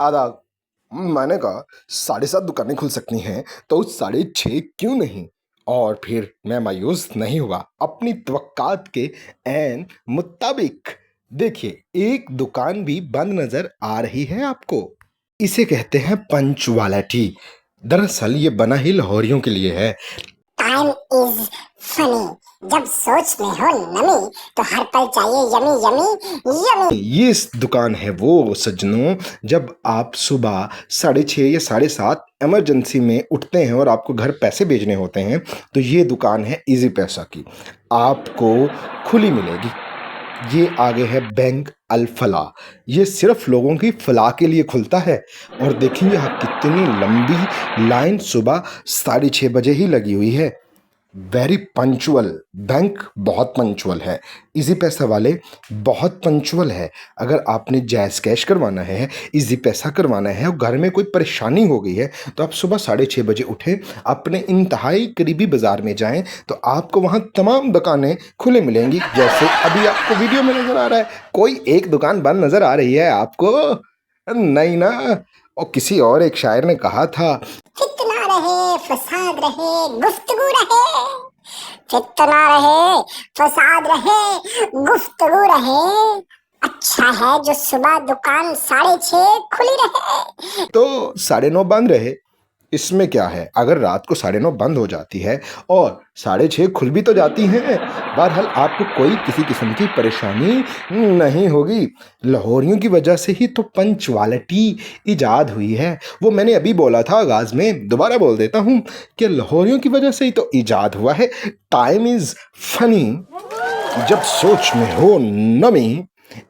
आधा मैंने कहा 7:30 दुकानें खुल सकती हैं तो 6:30 क्यों नहीं। और फिर मैं मायूस नहीं हुआ, अपनी तवक्कात के ऐन मुताबिक देखिए एक दुकान भी बंद नजर आ रही है आपको। इसे कहते हैं पंचुअलिटी। दरअसल ये बना ही लाहौरियों के लिए है। टाइम इज फनी, जब सोच में हो नमी तो हर पल चाहिए यमी यमी यमी। ये दुकान है वो सज्जनों, जब आप सुबह 6:30 या 7:30 इमरजेंसी में उठते हैं और आपको घर पैसे भेजने होते हैं तो ये दुकान है इजी पैसा की, आपको खुली मिलेगी। ये आगे है बैंक अल फलाह, ये सिर्फ लोगों की फलाह के लिए खुलता है। और देखिए यहाँ कितनी लंबी लाइन सुबह 6:30 बजे ही लगी हुई है। वेरी पंचुअल बैंक, बहुत पंचुअल है। इजी पैसा वाले बहुत पंचुअल है। अगर आपने जैज कैश करवाना है, इजी पैसा करवाना है और घर में कोई परेशानी हो गई है तो आप सुबह 6:30 बजे उठें, अपने इंतहाई करीबी बाजार में जाएं तो आपको वहां तमाम दुकानें खुले मिलेंगी। जैसे अभी आपको वीडियो में नजर आ रहा है, कोई एक दुकान बंद नजर आ रही है आपको? नहीं ना। और किसी और एक शायर ने कहा था, फितना रहे फसाद रहे गुफ्तगू रहे, फितना रहे फसाद रहे गुफ्तगू रहे, अच्छा है जो सुबह दुकान 6:30 खुली रहे। तो 9:30 बंद रहे, इसमें क्या है। अगर रात को 9:30 बंद हो जाती है और 6:30 खुल भी तो जाती हैं, बहरहाल आपको कोई किसी किस्म की परेशानी नहीं होगी। लाहौरियों की वजह से ही तो पंचुअलिटी इजाद हुई है। वो मैंने अभी बोला था आगाज में, दोबारा बोल देता हूँ कि लाहौरियों की वजह से ही तो इजाद हुआ है। टाइम इज फनी, जब सोच में हो नमी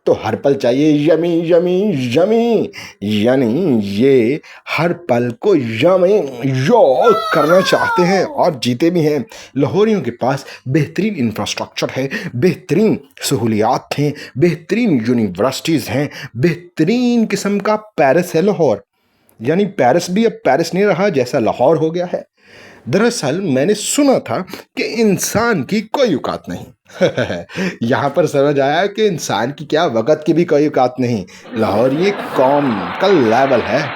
तो हर पल चाहिए यमी यमी यमी। यानी ये हर पल को यमी यो करना चाहते हैं और जीते भी हैं। लाहौरियों के पास बेहतरीन इंफ्रास्ट्रक्चर है, बेहतरीन सहूलियात हैं, बेहतरीन यूनिवर्सिटीज़ हैं, बेहतरीन किस्म का पेरिस है लाहौर। यानी पेरिस भी अब पेरिस नहीं रहा, जैसा लाहौर हो गया है। दरअसल मैंने सुना था कि इंसान की कोई औकात नहीं। यहाँ पर समझ आया कि इंसान की क्या, वक़्त की भी कोई औकात नहीं। लाहौर ये कौम का लेवल है।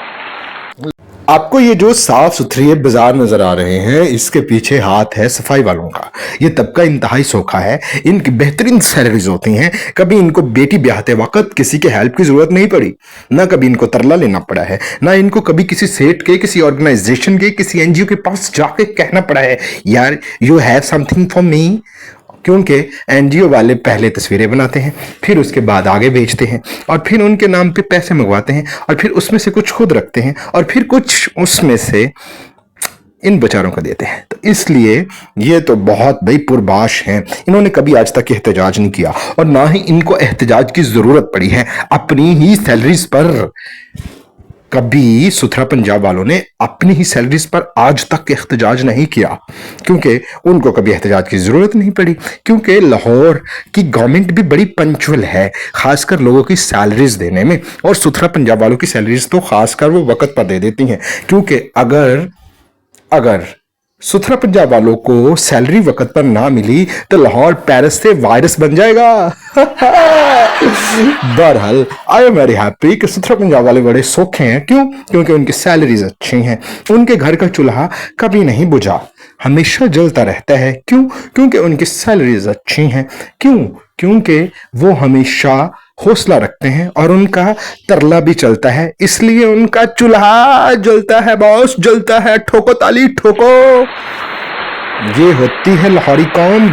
आपको ये जो साफ सुथरे बाजार नजर आ रहे हैं, इसके पीछे हाथ है सफाई वालों का। ये तबका इंतहाई सोखा है, इनकी बेहतरीन सैलरीज होती हैं। कभी इनको बेटी ब्याहते वक्त किसी के हेल्प की जरूरत नहीं पड़ी, ना कभी इनको तरला लेना पड़ा है, ना इनको कभी किसी सेठ के, किसी ऑर्गेनाइजेशन के, किसी एनजीओ के पास जाके कहना पड़ा है यार you have something for me. क्योंकि एनजीओ वाले पहले तस्वीरें बनाते हैं, फिर उसके बाद आगे बेचते हैं और फिर उनके नाम पे पैसे मंगवाते हैं और फिर उसमें से कुछ खुद रखते हैं और फिर कुछ उसमें से इन बेचारों को देते हैं। तो इसलिए ये तो बहुत भाई पुरबाश हैं। इन्होंने कभी आज तक एहतजाज नहीं किया और ना ही इनको एहतजाज की जरूरत पड़ी है अपनी ही सैलरीज पर। कभी सुथरा पंजाब वालों ने अपनी ही सैलरीज पर आज तक एहतजाज नहीं किया, क्योंकि उनको कभी एहतजाज की जरूरत नहीं पड़ी। क्योंकि लाहौर की गवर्नमेंट भी बड़ी पंचुअल है, खासकर लोगों की सैलरीज देने में। और सुथरा पंजाब वालों की सैलरीज तो खासकर वो वक्त पर दे देती हैं, क्योंकि अगर सुथरा पंजाब वालों को सैलरी वक्त पर ना मिली तो लाहौर पेरिस से वायरस बन जाएगा। बहरहाल आई एम वेरी हैप्पी कि सुथरा पंजाब वाले बड़े सौखे हैं। क्यों? क्योंकि उनकी सैलरीज अच्छी हैं, उनके घर का चूल्हा कभी नहीं बुझा, हमेशा जलता रहता है। क्यों? क्योंकि उनकी सैलरीज अच्छी हैं। क्यों? क्योंकि वो हमेशा हौसला रखते हैं और उनका तरला भी चलता है, इसलिए उनका चूल्हा जलता है बॉस, जलता है। ठोको ताली ठोको। ये होती है लाहौरी कौम।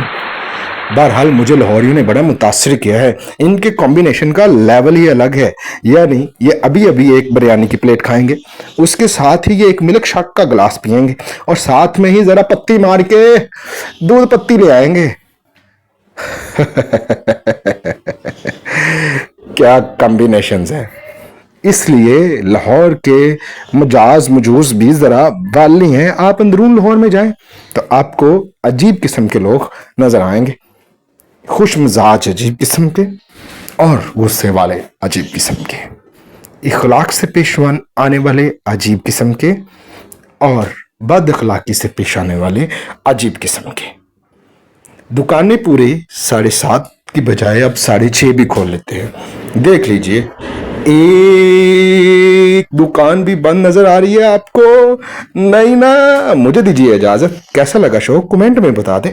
बहरहाल मुझे लाहौरियों ने बड़ा मुतासिर किया है, इनके कॉम्बिनेशन का लेवल ही अलग है। यानी ये अभी अभी एक बिरयानी की प्लेट खाएंगे, उसके साथ ही ये एक मिल्क शेक का गिलास पिएंगे और साथ में ही जरा पत्ती मार के दूध पत्ती ले आएंगे। क्या कॉम्बिनेशंस है। इसलिए लाहौर के मजाज मजूज भी जरा वाली हैं। आप अंदरून लाहौर में जाएं तो आपको अजीब किस्म के लोग नजर आएंगे, खुश मिजाज अजीब किस्म के और गुस्से वाले अजीब किस्म के, इखलाक से पेश आने वाले अजीब किस्म के और बद अखलाकी से पेश आने वाले अजीब किस्म के। दुकानें पूरे 7:30 की बजाय अब 6:30 भी खोल लेते हैं। देख लीजिए एक दुकान भी बंद नजर आ रही है आपको? नहीं ना, मुझे दीजिए इजाजत। कैसा लगा शो कमेंट में बता दें।